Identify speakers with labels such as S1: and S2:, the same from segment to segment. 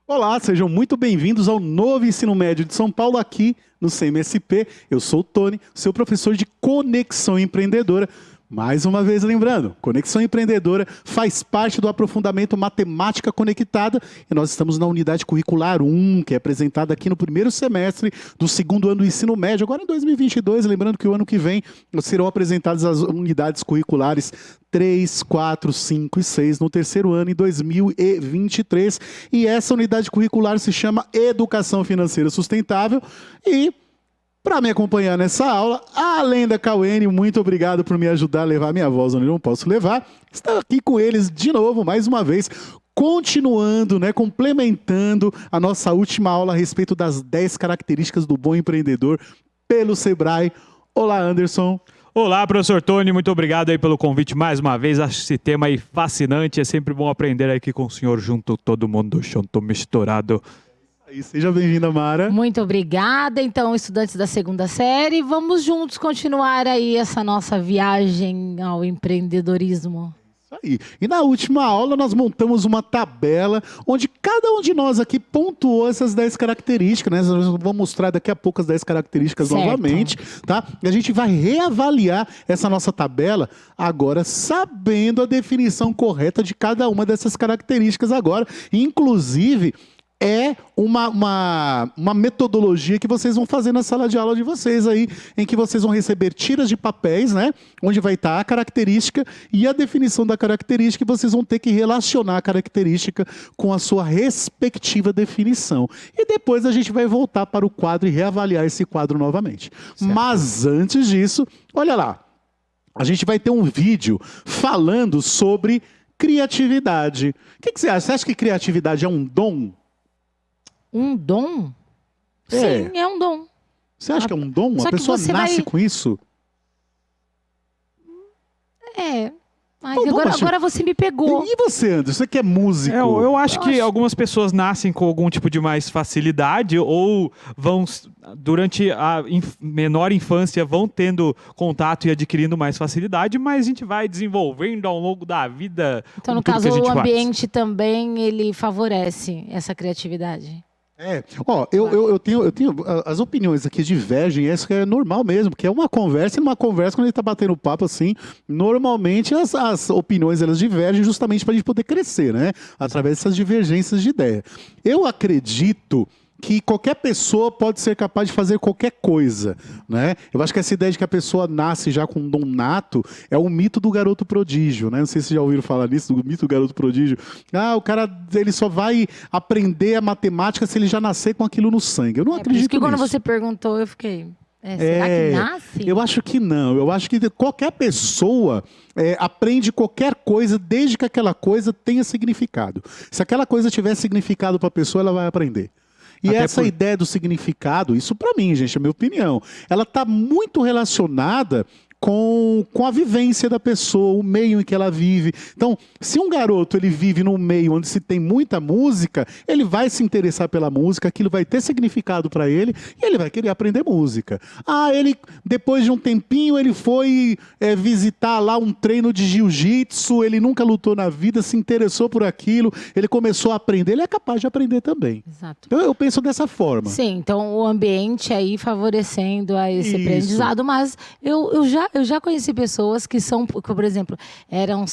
S1: Olá, sejam muito bem-vindos ao novo Ensino Médio de São Paulo aqui no CMSP. Eu sou o Tony, seu professor de Conexão Empreendedora. Mais uma vez lembrando, Conexão Empreendedora faz parte do aprofundamento Matemática Conectada e nós estamos na unidade curricular 1, que é apresentada aqui no primeiro semestre do segundo ano do ensino médio, agora em 2022, lembrando que o ano que vem serão apresentadas as unidades curriculares 3, 4, 5 e 6 no terceiro ano em 2023. E essa unidade curricular se chama Educação Financeira Sustentável e... para me acompanhar nessa aula, além da Cauene, muito obrigado por me ajudar a levar minha voz onde eu não posso levar. Estou aqui com eles de novo, mais uma vez, continuando, complementando a nossa última aula a respeito das 10 características do bom empreendedor pelo Sebrae. Olá, Anderson.
S2: Olá, professor Tony, muito obrigado aí pelo convite mais uma vez. Acho esse tema aí fascinante, é sempre bom aprender aqui com o senhor junto, todo mundo junto, misturado.
S1: E seja bem-vinda, Mara.
S3: Muito obrigada. Então, estudantes da segunda série, vamos juntos continuar aí essa nossa viagem ao empreendedorismo.
S1: Isso aí. E na última aula nós montamos uma tabela onde cada um de nós aqui pontuou essas 10 características, né? Nós vamos mostrar daqui a pouco as 10 características novamente, tá? E a gente vai reavaliar essa nossa tabela agora sabendo a definição correta de cada uma dessas características agora. Inclusive... é uma metodologia que vocês vão fazer na sala de aula de vocês aí, em que vocês vão receber tiras de papéis, né? Onde vai estar a característica e a definição da característica e vocês vão ter que relacionar a característica com a sua respectiva definição. E depois a gente vai voltar para o quadro e reavaliar esse quadro novamente. Certo. Mas antes disso, olha lá, a gente vai ter um vídeo falando sobre criatividade. O que você acha? Você acha que criatividade é um dom?
S3: Um dom? Sim, é um dom.
S1: Você acha que é um dom? A pessoa nasce com isso?
S3: É. Ai, agora você me pegou.
S1: E você, Anderson? Você que é músico?
S2: Eu acho que algumas pessoas nascem com algum tipo de mais facilidade ou vão, durante a menor infância, vão tendo contato e adquirindo mais facilidade, mas a gente vai desenvolvendo ao longo da vida.
S3: Então, no caso, o ambiente também, ele favorece essa criatividade.
S1: Eu tenho as opiniões aqui divergem, isso é normal mesmo, porque é uma conversa, e numa conversa, quando a gente tá batendo papo assim, normalmente as opiniões elas divergem justamente para a gente poder crescer, né? Através dessas divergências de ideia. Eu acredito que qualquer pessoa pode ser capaz de fazer qualquer coisa, né? Eu acho que essa ideia de que a pessoa nasce já com um dom nato é o mito do garoto prodígio, né? Não sei se vocês já ouviram falar nisso, do mito do garoto prodígio. O cara, ele só vai aprender a matemática se ele já nascer com aquilo no sangue. Eu não acredito nisso.
S3: Por isso que quando você perguntou, eu fiquei... será que nasce?
S1: Eu acho que não. Eu acho que qualquer pessoa aprende qualquer coisa desde que aquela coisa tenha significado. Se aquela coisa tiver significado para a pessoa, ela vai aprender. E essa ideia do significado, isso para mim, gente, é a minha opinião, ela está muito relacionada com a vivência da pessoa, o meio em que ela vive. Então, se um garoto ele vive num meio onde se tem muita música, ele vai se interessar pela música, aquilo vai ter significado para ele e ele vai querer aprender música. Ele, depois de um tempinho, ele foi visitar lá um treino de jiu-jitsu, ele nunca lutou na vida, se interessou por aquilo, ele começou a aprender, ele é capaz de aprender também.
S3: Exato.
S1: Então, eu penso dessa forma.
S3: Sim, então o ambiente aí favorecendo a esse aprendizado, mas eu já conheci pessoas que são, por exemplo, eram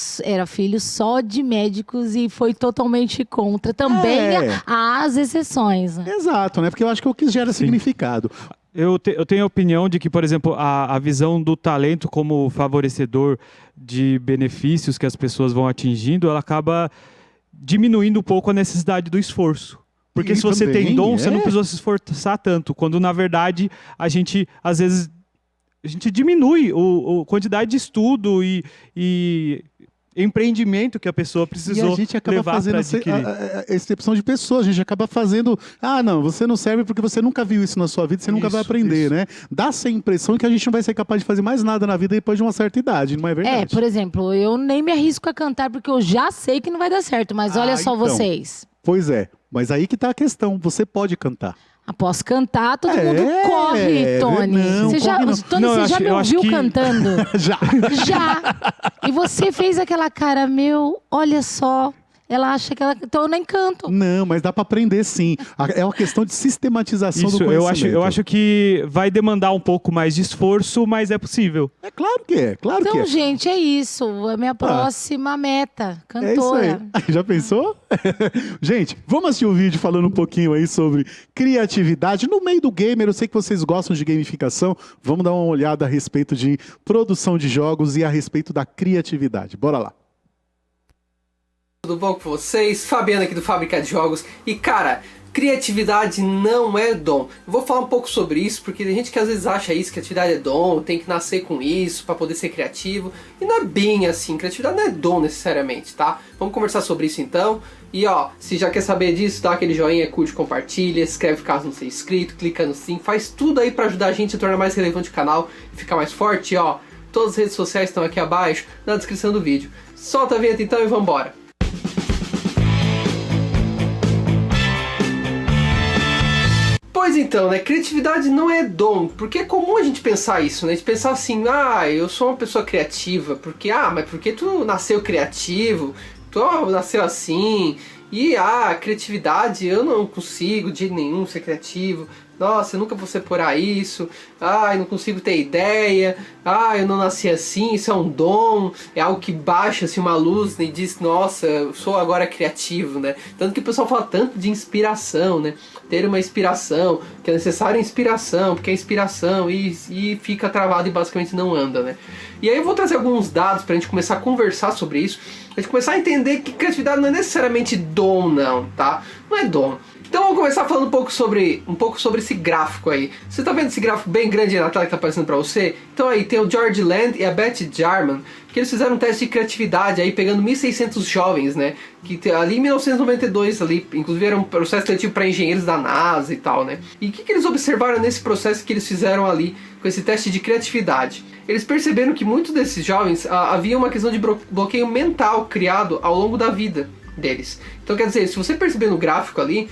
S3: filhos só de médicos e foi totalmente contra. Também há as exceções. Né?
S1: Exato, né? Porque eu acho que é o que gera significado.
S2: Eu tenho a opinião de que, por exemplo, a visão do talento como favorecedor de benefícios que as pessoas vão atingindo, ela acaba diminuindo um pouco a necessidade do esforço. Porque se você tem dom, você não precisa se esforçar tanto. Quando, na verdade, a gente, às vezes... a gente diminui a quantidade de estudo e empreendimento que a pessoa precisou levar para adquirir. E a gente acaba
S1: fazendo excepção de pessoas. A gente acaba fazendo... não, você não serve porque você nunca viu isso na sua vida, você nunca vai aprender, né? Dá essa impressão que a gente não vai ser capaz de fazer mais nada na vida depois de uma certa idade, não é verdade?
S3: Por exemplo, eu nem me arrisco a cantar porque eu já sei que não vai dar certo, mas olha só vocês.
S1: Pois é, mas aí que está a questão, você pode cantar.
S3: Após cantar, todo mundo corre, Tony. Você já me ouviu cantando?
S1: Já.
S3: Já. E você fez aquela cara, olha só, ela acha que ela... Então eu nem canto.
S1: Não, mas dá para aprender sim. É uma questão de sistematização do
S2: Isso,
S1: conhecimento.
S2: eu acho que vai demandar um pouco mais de esforço, mas é possível.
S1: É claro que é, claro que
S3: Então,
S1: é.
S3: gente, é isso. É a minha próxima meta,
S1: É isso aí.
S3: cantora.
S1: Já pensou? Gente, vamos assistir o vídeo falando um pouquinho aí sobre criatividade. No meio do gamer, eu sei que vocês gostam de gamificação. Vamos dar uma olhada a respeito de produção de jogos e a respeito da criatividade. Bora lá.
S4: Tudo bom com vocês? Fabiano aqui do Fábrica de Jogos. E cara, criatividade não é dom. Eu vou falar um pouco sobre isso, porque tem gente que às vezes acha isso, que criatividade é dom, tem que nascer com isso para poder ser criativo. E não é bem assim, criatividade não é dom necessariamente, tá? Vamos conversar sobre isso então. E ó, se já quer saber disso, dá aquele joinha, curte, compartilha, escreve caso não seja inscrito, clica no sim, faz tudo aí para ajudar a gente a tornar mais relevante o canal e ficar mais forte, ó. Todas as redes sociais estão aqui abaixo, na descrição do vídeo. Solta a vinheta então e vambora! Pois então, né, criatividade não é dom, porque é comum a gente pensar isso, né, a gente pensar assim, eu sou uma pessoa criativa, mas porque tu nasceu criativo, tu nasceu assim, e criatividade, eu não consigo de jeito nenhum ser criativo, nossa, eu nunca vou separar isso, eu não consigo ter ideia, eu não nasci assim, isso é um dom, é algo que baixa assim uma luz e diz, nossa, eu sou agora criativo, né? Tanto que o pessoal fala tanto de inspiração, né? Ter uma inspiração, que é necessária inspiração, porque é inspiração e fica travado e basicamente não anda, né? E aí eu vou trazer alguns dados pra gente começar a conversar sobre isso, a gente começar a entender que criatividade não é necessariamente dom não, tá? Não é dom. Então vamos começar falando um pouco sobre esse gráfico aí. Você tá vendo esse gráfico bem grande aí na tela que tá aparecendo pra você? Então aí tem o George Land e a Beth Jarman, que eles fizeram um teste de criatividade aí pegando 1.600 jovens, né? Que ali em 1992 ali, inclusive era um processo seletivo para engenheiros da NASA e tal, né? E o que eles observaram nesse processo que eles fizeram ali com esse teste de criatividade? Eles perceberam que muitos desses jovens havia uma questão de bloqueio mental criado ao longo da vida deles. Então quer dizer, se você perceber no gráfico ali,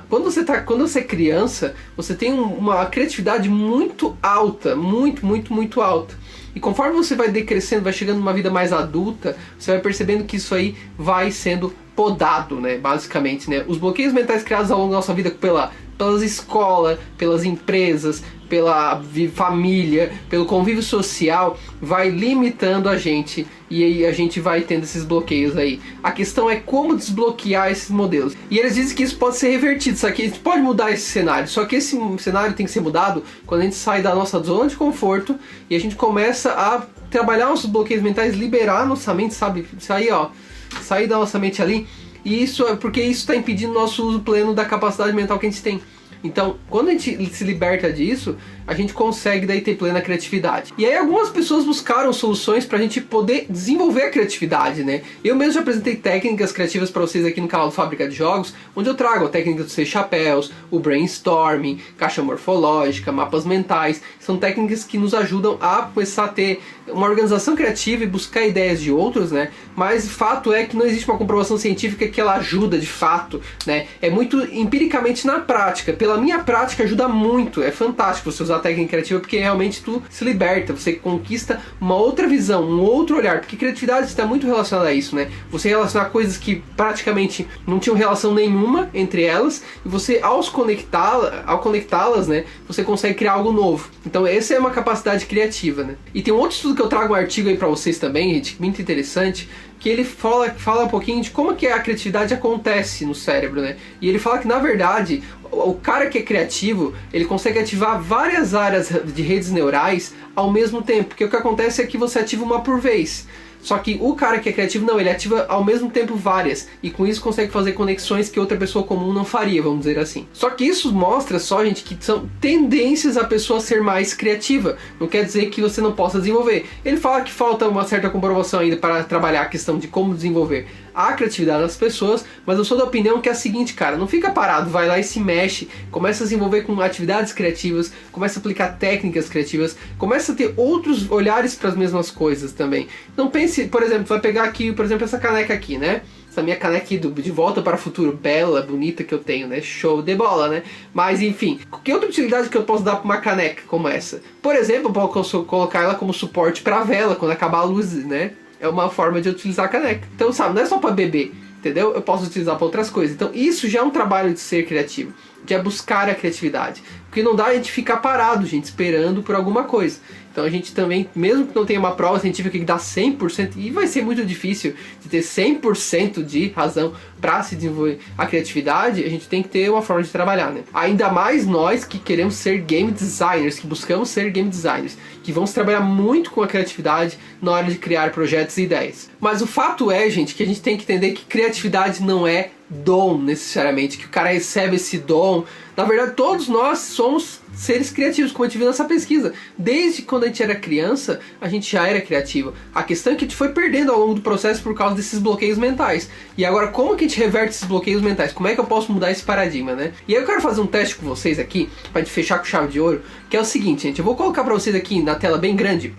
S4: quando você é criança, você tem uma criatividade muito alta, muito alta. E conforme você vai decrescendo, vai chegando numa vida mais adulta, você vai percebendo que isso aí vai sendo podado, né, basicamente, né? Os bloqueios mentais criados ao longo da nossa vida pelas escolas, pelas empresas, pela família, pelo convívio social, vai limitando a gente e aí a gente vai tendo esses bloqueios aí. A questão é como desbloquear esses modelos. E eles dizem que isso pode ser revertido, só que a gente pode mudar esse cenário, só que esse cenário tem que ser mudado quando a gente sai da nossa zona de conforto e a gente começa a trabalhar nossos bloqueios mentais, liberar nossa mente, sabe? Sair da nossa mente ali. E isso é porque isso está impedindo o nosso uso pleno da capacidade mental que a gente tem. Então, quando a gente se liberta disso, a gente consegue daí ter plena criatividade. E aí algumas pessoas buscaram soluções pra gente poder desenvolver a criatividade, né? Eu mesmo já apresentei técnicas criativas pra vocês aqui no canal do Fábrica de Jogos, onde eu trago a técnica dos 6 chapéus, o brainstorming, caixa morfológica, mapas mentais. São técnicas que nos ajudam a começar a ter uma organização criativa e buscar ideias de outros, né? Mas o fato é que não existe uma comprovação científica que ela ajuda de fato, né? É muito empiricamente na prática. Pela minha prática ajuda muito, é fantástico você usar a técnica criativa porque realmente tu se liberta, você conquista uma outra visão, um outro olhar, porque criatividade está muito relacionada a isso, né? Você relacionar coisas que praticamente não tinham relação nenhuma entre elas e você ao conectá-las, né, você consegue criar algo novo. Então essa é uma capacidade criativa, né? E tem um outro estudo que eu trago um artigo aí pra vocês também, gente, muito interessante, que ele fala um pouquinho de como que a criatividade acontece no cérebro, né? E ele fala que, na verdade, o cara que é criativo, ele consegue ativar várias áreas de redes neurais ao mesmo tempo, porque o que acontece é que você ativa uma por vez. Só que o cara que é criativo não, ele ativa ao mesmo tempo várias, e com isso consegue fazer conexões que outra pessoa comum não faria, vamos dizer assim. Só que isso mostra só, gente, que são tendências a pessoa ser mais criativa, não quer dizer que você não possa desenvolver. Ele fala que falta uma certa comprovação ainda para trabalhar a questão de como desenvolver a criatividade das pessoas, mas eu sou da opinião que é a seguinte, cara, não fica parado, vai lá e se mexe, começa a desenvolver com atividades criativas, começa a aplicar técnicas criativas, começa a ter outros olhares para as mesmas coisas também. Não pense, por exemplo, vai pegar aqui, por exemplo, essa caneca aqui, né? Essa minha caneca aqui De Volta para o Futuro, bela, bonita que eu tenho, né? Show de bola, né? Mas enfim, que outra utilidade que eu posso dar para uma caneca como essa? Por exemplo, eu posso colocar ela como suporte para a vela quando acabar a luz, né? É uma forma de utilizar a caneca. Então, sabe, não é só para beber, entendeu? Eu posso utilizar para outras coisas. Então isso já é um trabalho de ser criativo, de é buscar a criatividade. Porque não dá a gente ficar parado, gente, esperando por alguma coisa. Então a gente também, mesmo que não tenha uma prova científica que dá 100%, e vai ser muito difícil de ter 100% de razão para se desenvolver a criatividade, a gente tem que ter uma forma de trabalhar, né? Ainda mais nós que queremos ser game designers, que buscamos ser game designers, que vamos trabalhar muito com a criatividade na hora de criar projetos e ideias. Mas o fato é, gente, que a gente tem que entender que criatividade não é dom, necessariamente, que o cara recebe esse dom. Na verdade, todos nós somos seres criativos, como a gente viu nessa pesquisa. Desde quando a gente era criança, a gente já era criativo. A questão é que a gente foi perdendo ao longo do processo por causa desses bloqueios mentais. E agora, como que a gente reverte esses bloqueios mentais? Como é que eu posso mudar esse paradigma, né? E aí eu quero fazer um teste com vocês aqui, pra gente fechar com chave de ouro, que é o seguinte, gente. Eu vou colocar pra vocês aqui na tela bem grande,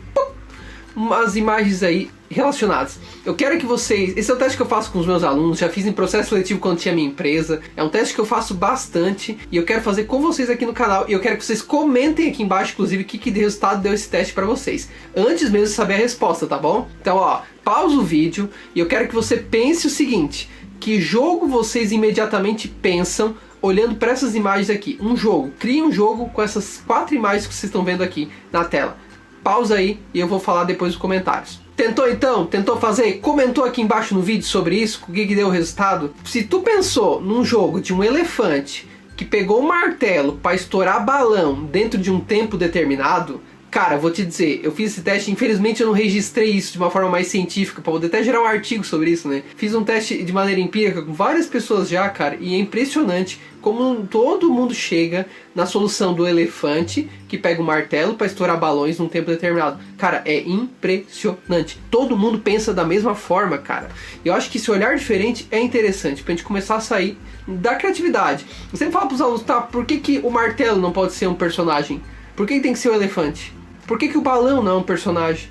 S4: umas imagens aí relacionadas. Eu quero que vocês... Esse é o teste que eu faço com os meus alunos, já fiz em processo seletivo quando tinha minha empresa. É um teste que eu faço bastante e eu quero fazer com vocês aqui no canal. E eu quero que vocês comentem aqui embaixo, inclusive, que resultado deu esse teste pra vocês. Antes mesmo de saber a resposta, tá bom? Então, ó, pausa o vídeo e eu quero que você pense o seguinte. Que jogo vocês imediatamente pensam olhando para essas imagens aqui? Um jogo. Crie um jogo com essas 4 imagens que vocês estão vendo aqui na tela. Pausa aí e eu vou falar depois nos comentários. Tentou então? Tentou fazer? Comentou aqui embaixo no vídeo sobre isso? O que deu o resultado? Se tu pensou num jogo de um elefante que pegou um martelo para estourar balão dentro de um tempo determinado, cara, vou te dizer, eu fiz esse teste, infelizmente eu não registrei isso de uma forma mais científica, para poder até gerar um artigo sobre isso, né? Fiz um teste de maneira empírica com várias pessoas já, cara, e é impressionante como todo mundo chega na solução do elefante que pega o martelo para estourar balões num tempo determinado. Cara, é impressionante. Todo mundo pensa da mesma forma, cara. Eu acho que esse olhar diferente é interessante pra gente começar a sair da criatividade. Eu sempre falo pros alunos, tá, por que o martelo não pode ser um personagem? Por que tem que ser o elefante? Por que o balão não é um personagem?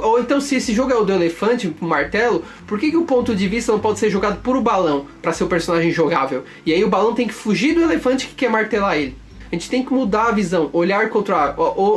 S4: Ou então, se esse jogo é o do elefante, o martelo, por que o ponto de vista não pode ser jogado por o balão para ser o personagem jogável? E aí o balão tem que fugir do elefante que quer martelar ele. A gente tem que mudar a visão, olhar com outro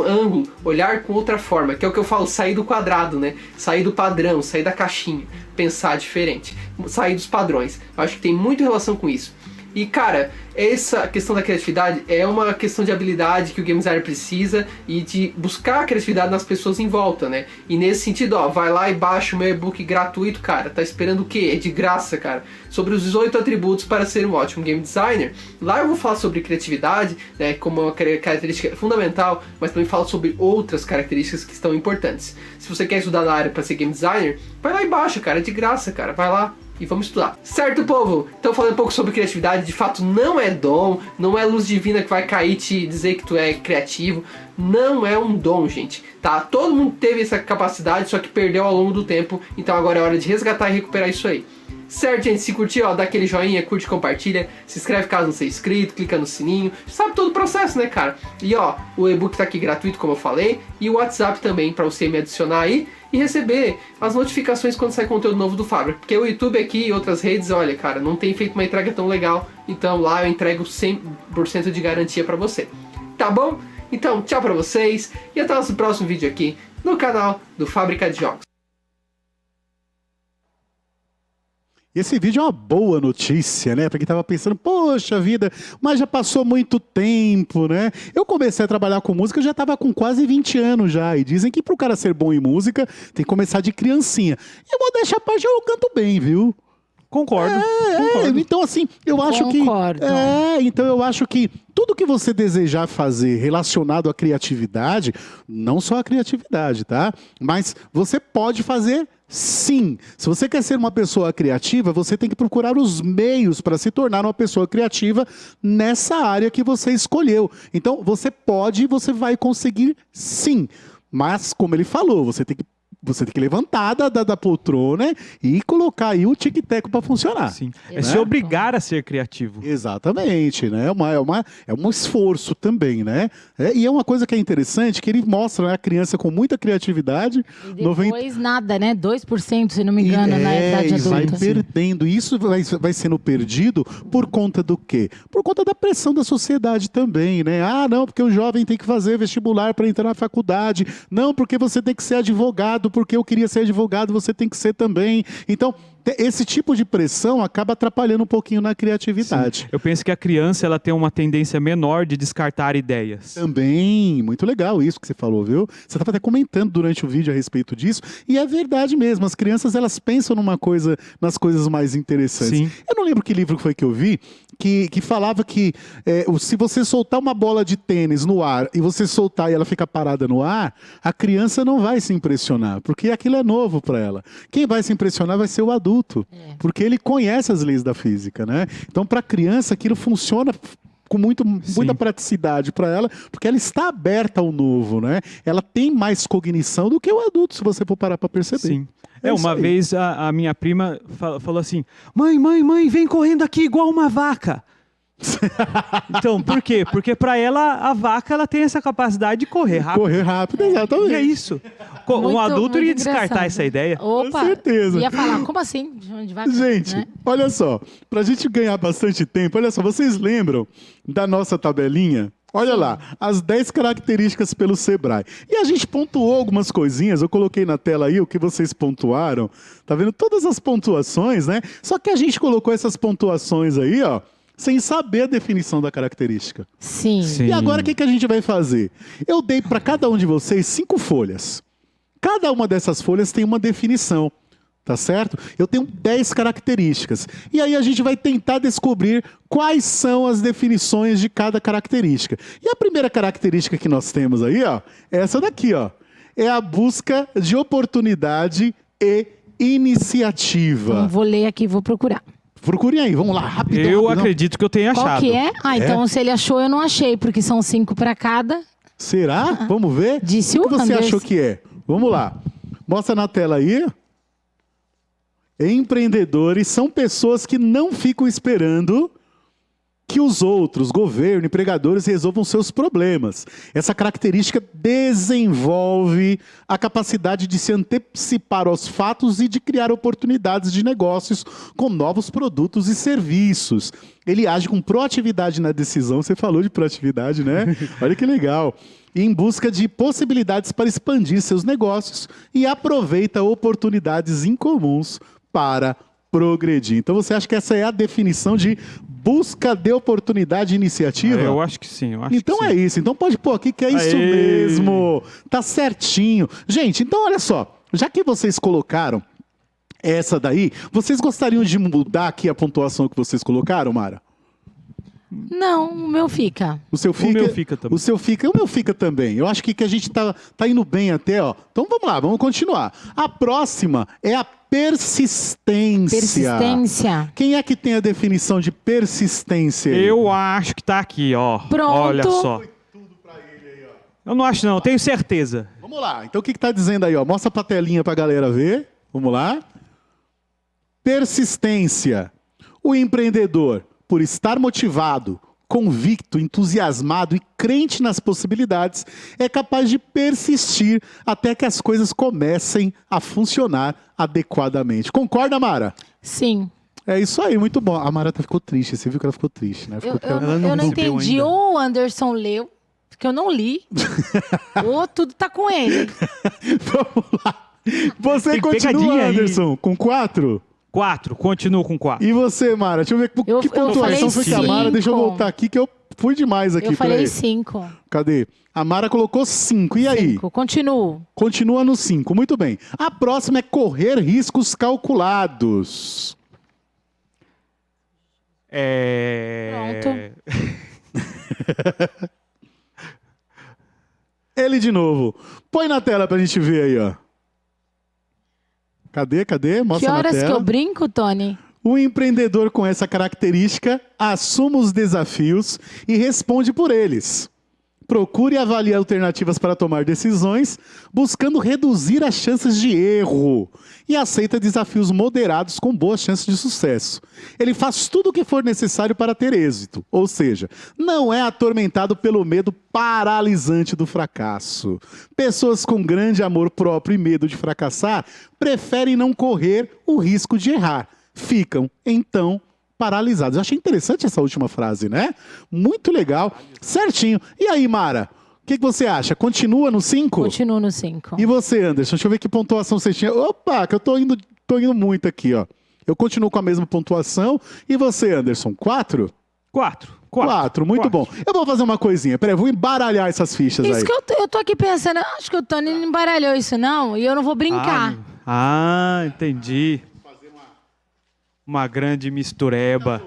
S4: ângulo, olhar com outra forma, que é o que eu falo, sair do quadrado, né? Sair do padrão, sair da caixinha, pensar diferente, sair dos padrões. Eu acho que tem muita relação com isso. E cara, essa questão da criatividade é uma questão de habilidade que o game designer precisa e de buscar a criatividade nas pessoas em volta, né? E nesse sentido, ó, vai lá e baixa o meu e-book gratuito, cara. Tá esperando o quê? É de graça, cara. Sobre os 18 atributos para ser um ótimo game designer. Lá eu vou falar sobre criatividade, né, como uma característica fundamental, mas também falo sobre outras características que estão importantes. Se você quer estudar na área para ser game designer, vai lá e baixa, cara. É de graça, cara. Vai lá e vamos estudar. Certo, povo? Então, falando um pouco sobre criatividade, de fato não é dom, não é luz divina que vai cair e te dizer que tu é criativo. Não é um dom, gente, tá? Todo mundo teve essa capacidade, só que perdeu ao longo do tempo. Então agora é hora de resgatar e recuperar isso aí. Certo, gente? Se curtir, ó, dá aquele joinha, curte, compartilha, se inscreve caso não seja inscrito, clica no sininho, sabe todo o processo, né, cara? E ó, o e-book tá aqui gratuito, como eu falei, e o WhatsApp também, pra você me adicionar aí e receber as notificações quando sai conteúdo novo do Fábrica. Porque o YouTube aqui e outras redes, olha, cara, não tem feito uma entrega tão legal, então lá eu entrego 100% de garantia pra você. Tá bom? Então, tchau pra vocês e até o nosso próximo vídeo aqui no canal do Fábrica de Jogos.
S1: Esse vídeo é uma boa notícia, né? Pra quem tava pensando, poxa vida, mas já passou muito tempo, né? Eu comecei a trabalhar com música, eu já tava com quase 20 anos já. E dizem que pro cara ser bom em música, tem que começar de criancinha. E eu vou deixar a parte, eu canto bem, viu?
S2: Concordo. Concordo.
S1: Então assim, eu acho
S3: Concordo.
S1: então eu acho que tudo que você desejar fazer relacionado à criatividade, não só a criatividade, tá? Mas você pode fazer sim. Se você quer ser uma pessoa criativa, você tem que procurar os meios para se tornar uma pessoa criativa nessa área que você escolheu. Então, você pode e você vai conseguir sim. Mas, como ele falou, você tem que levantar da poltrona e colocar aí o tic-tac para funcionar.
S2: Sim. É
S1: Né?
S2: se obrigar a ser criativo.
S1: Exatamente, né? É um esforço também, né? E é uma coisa que é interessante, que ele mostra, né, a criança com muita criatividade.
S3: E depois nada, né? 2%, se não me engano, na idade
S1: e vai
S3: adulta.
S1: perdendo. Isso vai sendo perdido por conta do quê? Por conta da pressão da sociedade também, né? Ah, não, porque o jovem tem que fazer vestibular para entrar na faculdade. Não, porque você tem que ser advogado porque eu queria ser advogado, você tem que ser também. Então, esse tipo de pressão acaba atrapalhando um pouquinho na criatividade.
S2: Sim. Eu penso que a criança ela tem uma tendência menor de descartar ideias.
S1: Também, muito legal isso que você falou, viu? Você estava até comentando durante o vídeo a respeito disso, e é verdade mesmo, as crianças elas pensam nas coisas mais interessantes.
S2: Sim.
S1: Eu não lembro que livro foi que eu vi, que falava que se você soltar uma bola de tênis no ar e você soltar e ela fica parada no ar, a criança não vai se impressionar, porque aquilo é novo para ela. Quem vai se impressionar vai ser o adulto, porque ele conhece as leis da física, né? Então, para a criança, aquilo funciona com muita praticidade para ela, porque ela está aberta ao novo, né? Ela tem mais cognição do que o adulto, se você for parar para perceber.
S2: Sim.
S1: Isso
S2: Uma
S1: aí.
S2: vez a minha prima falou assim: mãe, vem correndo aqui igual uma vaca. Então, por quê? Porque para ela, a vaca ela tem essa capacidade de correr rápido.
S1: Correr rápido, exatamente.
S2: E é isso. Um adulto iria descartar
S3: engraçado.
S2: essa ideia.
S3: Opa,
S1: Com certeza.
S3: ia falar, como assim? De vaca,
S1: Gente,
S3: né?
S1: olha só, pra gente ganhar bastante tempo, olha só, vocês lembram da nossa tabelinha? Olha lá, as 10 características pelo Sebrae. E a gente pontuou algumas coisinhas, eu coloquei na tela aí o que vocês pontuaram. Tá vendo todas as pontuações, né? Só que a gente colocou essas pontuações aí, ó, sem saber a definição da característica.
S3: Sim.
S2: Sim.
S1: E agora o que a gente vai fazer? Eu dei para cada um de vocês 5 folhas. Cada uma dessas folhas tem uma definição, tá certo? Eu tenho 10 características. E aí a gente vai tentar descobrir quais são as definições de cada característica. E a primeira característica que nós temos aí, ó, é essa daqui, ó. É a busca de oportunidade e iniciativa.
S3: Então, vou ler aqui, vou procurar.
S1: Procurem aí, vamos lá, rapidão.
S2: Eu
S1: rapidão.
S2: acredito que eu tenha achado.
S3: Qual que é? Então se ele achou, eu não achei, porque são 5 para cada.
S1: Será? Vamos ver?
S3: Disse
S1: o que
S3: o
S1: você
S3: Anderson.
S1: achou que é? Vamos lá. Mostra na tela aí. Empreendedores são pessoas que não ficam esperando que os outros, governo, empregadores, resolvam seus problemas. Essa característica desenvolve a capacidade de se antecipar aos fatos e de criar oportunidades de negócios com novos produtos e serviços. Ele age com proatividade na decisão. Você falou de proatividade, né? Olha que legal. Em busca de possibilidades para expandir seus negócios e aproveita oportunidades incomuns para progredir. Então você acha que essa é a definição de busca de oportunidade e iniciativa?
S2: Eu acho que sim.
S1: Então
S2: que
S1: é
S2: sim.
S1: isso. Então pode pôr aqui que é isso
S2: Aê!
S1: mesmo. Tá certinho. Gente, então olha só. Já que vocês colocaram essa daí, vocês gostariam de mudar aqui a pontuação que vocês colocaram, Mara?
S3: Não, o meu fica.
S1: O seu fica,
S2: meu fica também.
S1: O seu fica, o meu fica também. Eu acho que a gente tá indo bem até, ó. Então vamos lá, vamos continuar. A próxima é a persistência.
S3: Persistência.
S1: Quem é que tem a definição de persistência aí?
S2: Eu acho que tá aqui, ó.
S3: Pronto.
S2: Olha só. Eu não acho não, tenho certeza.
S1: Vamos lá. Então o que tá dizendo aí, ó? Mostra pra telinha pra galera ver. Vamos lá. Persistência. O empreendedor, por estar motivado, convicto, entusiasmado e crente nas possibilidades, é capaz de persistir até que as coisas comecem a funcionar adequadamente. Concorda, Mara?
S3: Sim.
S1: É isso aí, muito bom. A Mara ficou triste, você viu que ela ficou triste, né? Ficou
S3: Eu
S2: Ela
S3: não
S2: não
S3: entendi.
S2: ainda.
S3: Ou o Anderson leu, porque eu não li, ou tudo tá com ele.
S1: Vamos lá. Você
S2: Tem
S1: continua,
S2: pegadinha aí.
S1: Anderson, com 4?
S2: 4, continuo com 4.
S1: E você, Mara? Deixa eu ver
S3: Eu
S1: que pontuação
S3: falei
S1: foi que a Mara...
S3: 5.
S1: Deixa eu voltar aqui que eu fui demais aqui
S3: Eu
S1: pra
S3: falei
S1: ele.
S3: 5.
S1: Cadê? A Mara colocou 5. E aí?
S3: 5. Continuo.
S1: Continua no 5. Muito bem. A próxima é correr riscos calculados. Ele de novo. Põe na tela pra gente ver aí, ó. Cadê? Mostra
S3: Que
S1: na
S3: horas
S1: tela.
S3: que eu brinco, Tony?
S1: O empreendedor com essa característica assume os desafios e responde por eles. Procure avaliar alternativas para tomar decisões, buscando reduzir as chances de erro. E aceita desafios moderados com boas chances de sucesso. Ele faz tudo o que for necessário para ter êxito. Ou seja, não é atormentado pelo medo paralisante do fracasso. Pessoas com grande amor próprio e medo de fracassar preferem não correr o risco de errar. Ficam, então, paralisados. Eu achei interessante essa última frase, né? Muito legal. Certinho. E aí, Mara? O que você acha? Continua no 5?
S3: Continuo no 5.
S1: E você, Anderson? Deixa eu ver que pontuação você tinha. Opa, que eu tô indo muito aqui, ó. Eu continuo com a mesma pontuação. E você, Anderson? 4?
S2: 4.
S1: Muito bom. Eu vou fazer uma coisinha. Peraí, eu vou embaralhar essas fichas
S3: Isso
S1: aí.
S3: que eu tô aqui pensando, acho que o Tony não embaralhou isso não, e eu não vou brincar.
S2: Entendi. Uma grande mistureba.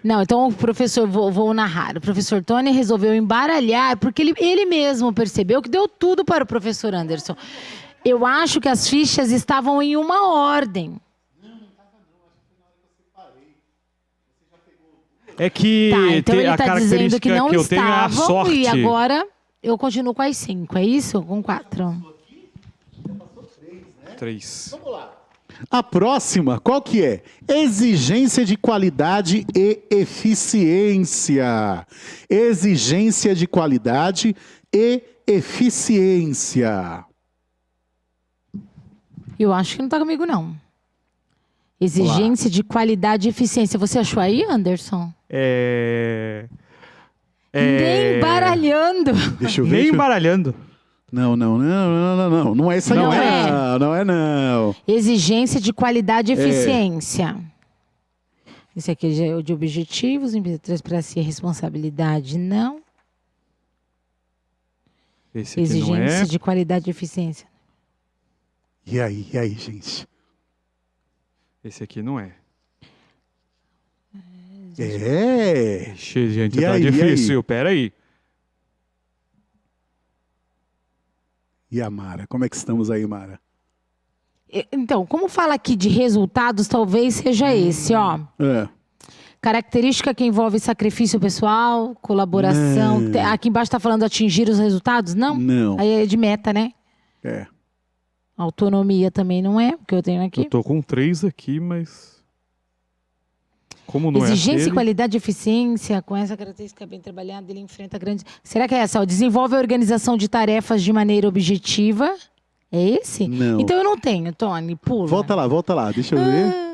S3: Não, então o professor, vou narrar. O professor Tony resolveu embaralhar, porque ele mesmo percebeu que deu tudo para o professor Anderson. Eu acho que as fichas estavam em uma ordem.
S2: É que
S3: Tá, então ele
S2: a
S3: está dizendo que
S2: característica
S3: não
S2: que eu tenho é a
S3: estavam,
S2: sorte.
S3: e agora eu continuo com as 5, é isso? Com 4.
S2: 3.
S1: A próxima, qual que é? Exigência de qualidade e eficiência. Exigência de qualidade e eficiência.
S3: Eu acho que não está comigo, não. Exigência de qualidade e eficiência. Você achou aí, Anderson? Nem embaralhando.
S1: Deixa eu ver.
S2: Nem
S1: deixa eu-
S2: embaralhando.
S1: Não. Não é isso aí,
S3: Não
S1: não.
S3: é?
S1: Não é, não.
S3: Exigência de qualidade e eficiência. Esse aqui já é o de objetivos, empresa para si, responsabilidade, não.
S2: Esse aqui
S3: Exigência
S2: não é.
S3: de qualidade e eficiência.
S1: E aí, gente?
S2: Esse aqui não é.
S1: É.
S2: Ixi, gente,
S1: E
S2: tá
S1: aí, e
S2: difícil. Pera aí.
S1: E a Mara? Como é que estamos aí, Mara?
S3: Então, como fala aqui de resultados, talvez seja esse, ó.
S1: É.
S3: Característica que envolve sacrifício pessoal, colaboração.
S1: Não.
S3: Aqui embaixo está falando atingir os resultados? Não?
S1: Não.
S3: Aí é de meta, né?
S1: É.
S3: Autonomia também não é, o que eu tenho
S2: Eu
S3: aqui.
S2: tô com 3 aqui, mas... Como não
S3: Exigência
S2: é
S3: e
S2: aquele...
S3: qualidade e eficiência, com essa característica bem trabalhada, ele enfrenta grandes... Será que é essa? Ó, desenvolve a organização de tarefas de maneira objetiva. É esse?
S1: Não.
S3: Então eu não tenho, Tony, pula.
S1: Volta lá. Deixa eu ver.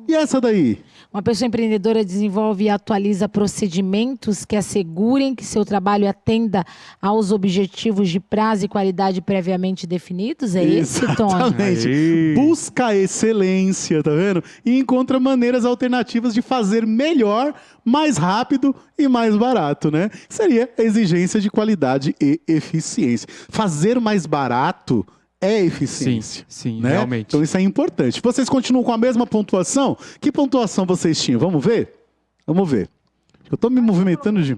S1: E essa daí?
S3: Uma pessoa empreendedora desenvolve e atualiza procedimentos que assegurem que seu trabalho atenda aos objetivos de prazo e qualidade previamente definidos? É esse, Tony?
S1: Exatamente.
S2: Aí.
S1: Busca a excelência, tá vendo? E encontra maneiras alternativas de fazer melhor, mais rápido e mais barato, né? Seria a exigência de qualidade e eficiência. Fazer mais barato é eficiência.
S2: Sim,
S1: né?
S2: realmente.
S1: Então isso é importante. Vocês continuam com a mesma pontuação? Que pontuação vocês tinham? Vamos ver? Vamos ver. Eu tô me movimentando de...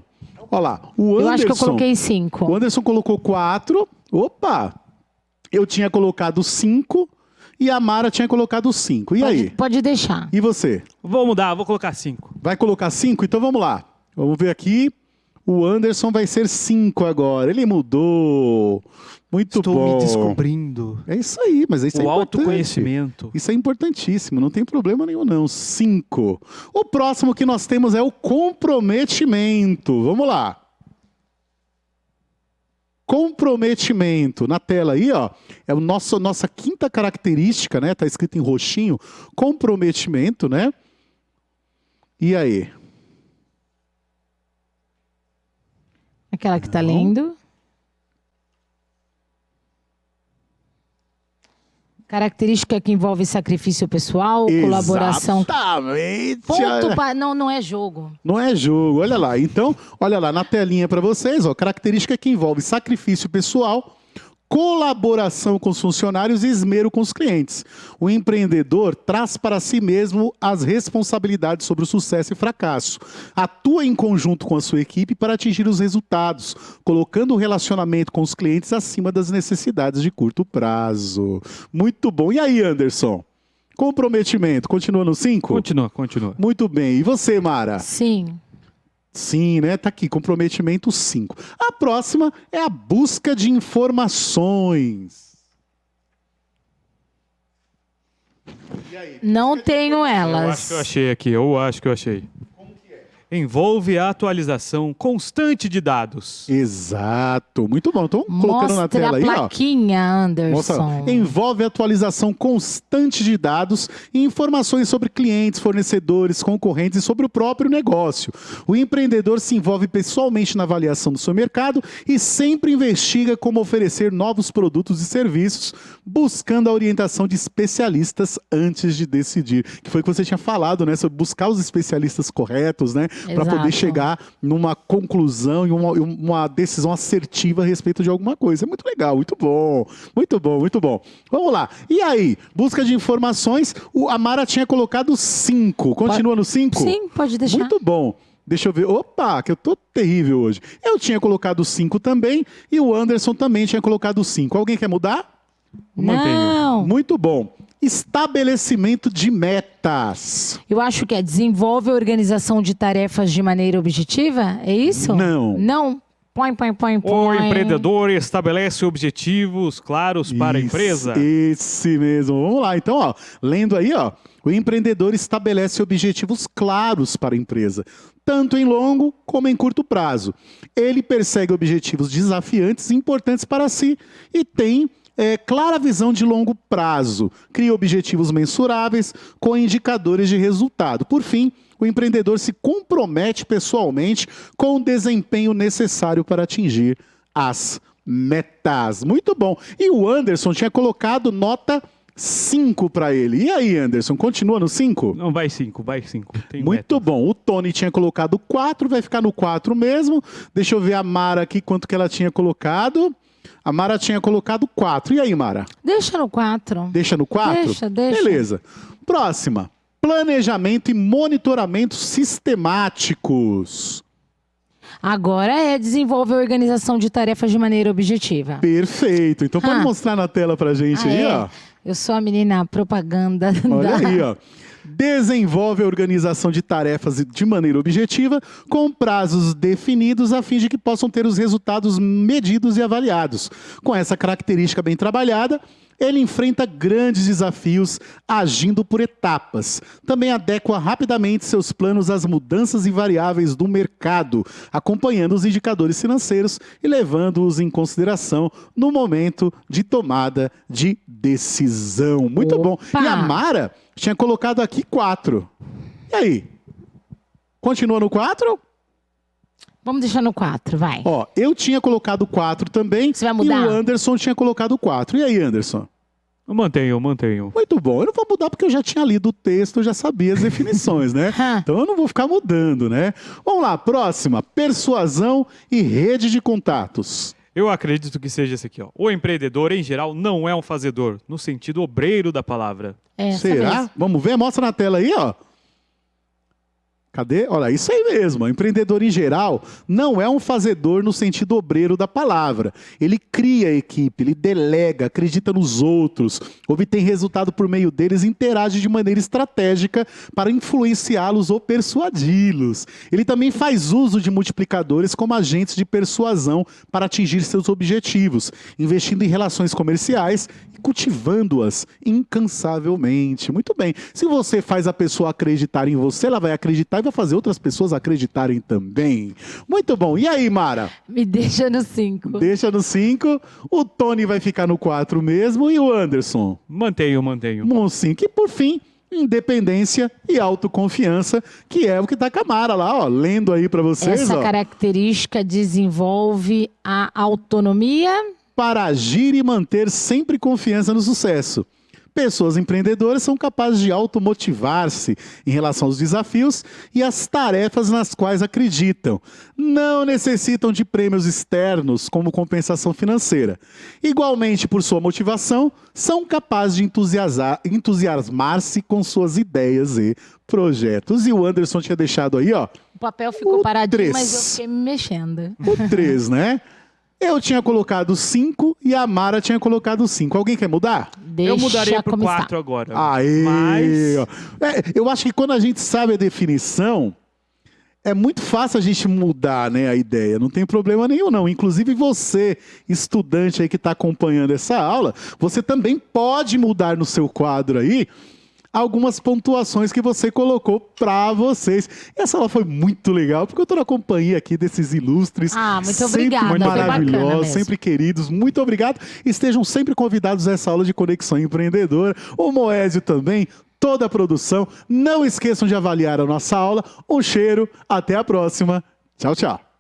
S1: Olha lá. O Anderson,
S3: Eu acho que eu coloquei 5.
S1: o Anderson colocou 4. Opa! Eu tinha colocado 5 e a Mara tinha colocado 5. E aí?
S3: Pode deixar.
S1: E você?
S2: Vou mudar, vou colocar 5.
S1: Vai colocar 5? Então vamos lá. Vamos ver aqui. O Anderson vai ser 5 agora. Ele mudou. Muito
S2: Estou
S1: bom.
S2: me descobrindo.
S1: É isso aí, mas isso é
S2: O
S1: importante.
S2: autoconhecimento.
S1: Isso é importantíssimo, não tem problema nenhum não. 5. O próximo que nós temos é o comprometimento. Vamos lá. Comprometimento. Na tela aí, ó, é a nossa quinta característica, né? Tá escrito em roxinho. Comprometimento, né? E aí?
S3: Aquela que tá lendo. Característica que envolve sacrifício pessoal, colaboração.
S1: Exatamente.
S3: Ponto não é jogo.
S1: Não é jogo, olha lá. Então, olha lá na telinha para vocês, ó, característica que envolve sacrifício pessoal, colaboração com os funcionários e esmero com os clientes. O empreendedor traz para si mesmo as responsabilidades sobre o sucesso e fracasso. Atua em conjunto com a sua equipe para atingir os resultados, colocando o relacionamento com os clientes acima das necessidades de curto prazo. Muito bom. E aí, Anderson? Comprometimento, continua no 5?
S2: Continua.
S1: Muito bem. E você, Mara?
S3: Sim.
S1: Sim, né? Tá aqui, comprometimento 5. A próxima é a busca de informações.
S3: Não tenho
S2: Eu
S3: elas.
S2: acho que eu achei aqui, eu acho que eu achei. Envolve a atualização constante de dados.
S1: Exato. Muito bom. Então, colocando na tela aí,
S3: Mostra
S1: ó.
S3: a plaquinha, Anderson.
S1: Mostra, envolve atualização constante de dados e informações sobre clientes, fornecedores, concorrentes e sobre o próprio negócio. O empreendedor se envolve pessoalmente na avaliação do seu mercado e sempre investiga como oferecer novos produtos e serviços, buscando a orientação de especialistas antes de decidir. Que foi o que você tinha falado, né? Sobre buscar os especialistas corretos, né? Para poder
S3: Exato.
S1: chegar numa conclusão e uma decisão assertiva a respeito de alguma coisa. É muito legal, muito bom. Muito bom, muito bom. Vamos lá. E aí, busca de informações. A Mara tinha colocado 5. Continua no 5?
S3: Sim, pode deixar.
S1: Muito bom. Deixa eu ver. Opa, que eu tô terrível hoje. Eu tinha colocado 5 também e o Anderson também tinha colocado 5. Alguém quer mudar?
S2: Mantenho.
S3: Não.
S1: Muito bom. Estabelecimento de metas.
S3: Eu acho que desenvolve a organização de tarefas de maneira objetiva, é isso?
S1: Não.
S3: Não. Põe.
S2: O empreendedor estabelece objetivos claros para a empresa.
S1: Esse mesmo. Vamos lá. Então, ó, lendo aí, ó, o empreendedor estabelece objetivos claros para a empresa, tanto em longo como em curto prazo. Ele persegue objetivos desafiantes e importantes para si e tem clara visão de longo prazo, cria objetivos mensuráveis com indicadores de resultado. Por fim, o empreendedor se compromete pessoalmente com o desempenho necessário para atingir as metas. Muito bom. E o Anderson tinha colocado nota 5 para ele. E aí, Anderson, continua no 5?
S2: Não, vai 5. Tem
S1: Muito
S2: meta.
S1: bom. O Tony tinha colocado 4, vai ficar no 4 mesmo. Deixa eu ver a Mara aqui, quanto que ela tinha colocado. A Mara tinha colocado 4. E aí, Mara?
S3: Deixa no 4.
S1: Deixa no 4?
S3: Deixa.
S1: Beleza. Próxima. Planejamento e monitoramento sistemáticos.
S3: Agora desenvolve a organização de tarefas de maneira objetiva.
S1: Perfeito. Então pode mostrar na tela pra gente aí, ó.
S3: Eu sou a menina propaganda.
S1: Olha aí, ó. Desenvolve a organização de tarefas de maneira objetiva, com prazos definidos a fim de que possam ter os resultados medidos e avaliados. Com essa característica bem trabalhada, ele enfrenta grandes desafios agindo por etapas. Também adequa rapidamente seus planos às mudanças e variáveis do mercado, acompanhando os indicadores financeiros e levando-os em consideração no momento de tomada de decisão. Muito bom. E a Mara tinha colocado aqui 4. E aí? Continua no 4?
S3: Vamos deixar no 4, vai.
S1: Ó, eu tinha colocado 4 também.
S3: Você vai mudar?
S1: E o Anderson tinha colocado 4. E aí, Anderson?
S2: Eu mantenho.
S1: Muito bom. Eu não vou mudar porque eu já tinha lido o texto, eu já sabia as definições, né? Então eu não vou ficar mudando, né? Vamos lá, próxima. Persuasão e rede de contatos.
S2: Eu acredito que seja esse aqui, ó. O empreendedor, em geral, não é um fazedor, no sentido obreiro da palavra.
S1: Será?
S3: Mesmo.
S1: Vamos ver? Mostra na tela aí, ó. Cadê? Olha, isso aí mesmo. O empreendedor, em geral, não é um fazedor no sentido obreiro da palavra. Ele cria a equipe, ele delega, acredita nos outros, obtém resultado por meio deles e interage de maneira estratégica para influenciá-los ou persuadi-los. Ele também faz uso de multiplicadores como agentes de persuasão para atingir seus objetivos, investindo em relações comerciais e cultivando-as incansavelmente. Muito bem. Se você faz a pessoa acreditar em você, ela vai acreditar e vai fazer outras pessoas acreditarem também. Muito bom. E aí, Mara?
S3: Me deixa no 5.
S1: Deixa no 5. O Tony vai ficar no 4 mesmo. E o Anderson?
S2: Mantenho.
S1: No 5. E por fim, independência e autoconfiança, que é o que tá com a Mara lá, ó, lendo aí para vocês.
S3: Essa
S1: ó.
S3: característica desenvolve a autonomia.
S1: Para agir e manter sempre confiança no sucesso. Pessoas empreendedoras são capazes de automotivar-se em relação aos desafios e às tarefas nas quais acreditam. Não necessitam de prêmios externos como compensação financeira. Igualmente, por sua motivação, são capazes de entusiasmar-se com suas ideias e projetos. E o Anderson tinha deixado aí, ó.
S3: O papel ficou paradinho,
S1: 3.
S3: mas eu fiquei me mexendo.
S1: O 3, né? Eu tinha colocado 5 e a Mara tinha colocado 5. Alguém quer mudar?
S3: Deixa
S2: Eu mudaria pro
S3: como
S2: 4
S3: está.
S2: agora.
S1: Aê!
S2: Mas
S1: Ó. Eu acho que quando a gente sabe a definição, é muito fácil a gente mudar, né, a ideia. Não tem problema nenhum, não. Inclusive você, estudante aí que está acompanhando essa aula, você também pode mudar no seu quadro aí algumas pontuações que você colocou para vocês. E essa aula foi muito legal, porque eu tô na companhia aqui desses ilustres.
S3: Muito
S1: sempre
S3: obrigada. Foi bacana
S1: maravilhosos,
S3: mesmo.
S1: sempre queridos. Muito obrigado. Estejam sempre convidados a essa aula de Conexão Empreendedora. O Moésio também, toda a produção. Não esqueçam de avaliar a nossa aula. Um cheiro, até a próxima. Tchau, tchau.